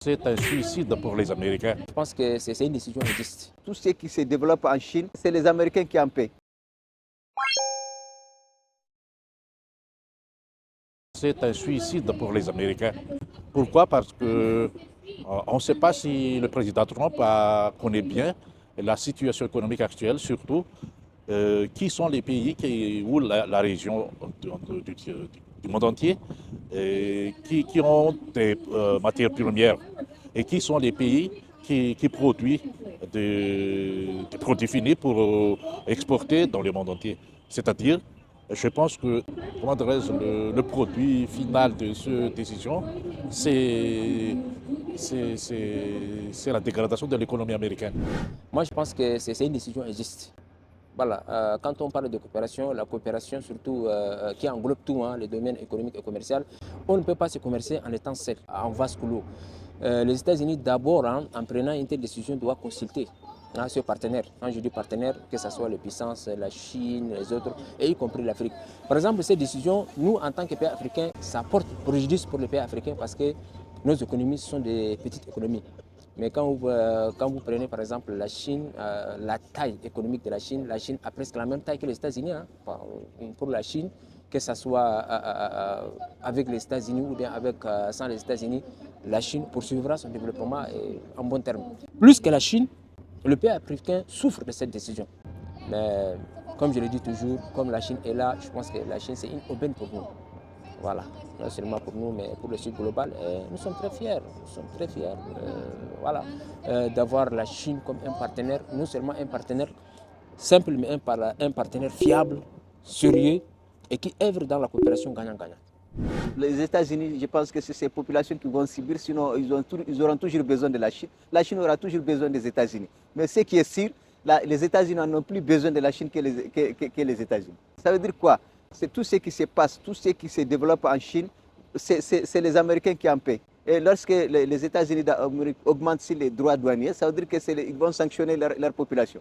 C'est un suicide pour les Américains. Je pense que c'est une décision injuste. Tout ce qui se développe en Chine, c'est les Américains qui en paient. C'est un suicide pour les Américains. Pourquoi? Parce que on ne sait pas si le président Trump connaît bien la situation économique actuelle, surtout qui sont les pays où la région du monde entier qui ont des matières premières et qui sont les pays qui produisent des produits finis pour exporter dans le monde entier. C'est-à-dire, je pense que, comment dirais-je, le produit final de cette décision, c'est la dégradation de l'économie américaine. Moi, je pense que c'est une décision injuste. Voilà, quand on parle de coopération, la coopération surtout qui englobe tout, hein, les domaines économiques et commerciaux, on ne peut pas se commercer en étant seul, en vase clos. Les États-Unis, d'abord, hein, en prenant une telle décision, doivent consulter ses partenaires. Quand je dis partenaires, que ce soit les puissances, la Chine, les autres, et y compris l'Afrique. Par exemple, ces décisions, nous, en tant que pays africains, ça porte préjudice pour les pays africains parce que nos économies sont des petites économies. Mais quand vous prenez par exemple la Chine, la taille économique de la Chine a presque la même taille que les États-Unis. Hein, pour la Chine, que ce soit avec les États-Unis ou bien sans les États-Unis, la Chine poursuivra son développement en bon terme. Plus que la Chine, le pays africain souffre de cette décision. Mais comme je le dis toujours, comme la Chine est là, je pense que la Chine c'est une aubaine pour nous. Voilà, non seulement pour nous, mais pour le Sud global. Nous sommes très fiers, voilà, d'avoir la Chine comme un partenaire, non seulement un partenaire simple, mais un partenaire fiable, sérieux et qui œuvre dans la coopération gagnant-gagnant. Les États-Unis, je pense que c'est ces populations qui vont subir, sinon ils auront toujours besoin de la Chine. La Chine aura toujours besoin des États-Unis. Mais ce qui est sûr, les États-Unis n'ont plus besoin de la Chine que les États-Unis. Ça veut dire quoi? C'est tout ce qui se passe, tout ce qui se développe en Chine, c'est les Américains qui en paient. Et lorsque les États-Unis augmentent les droits douaniers, ça veut dire qu'ils vont sanctionner leur population.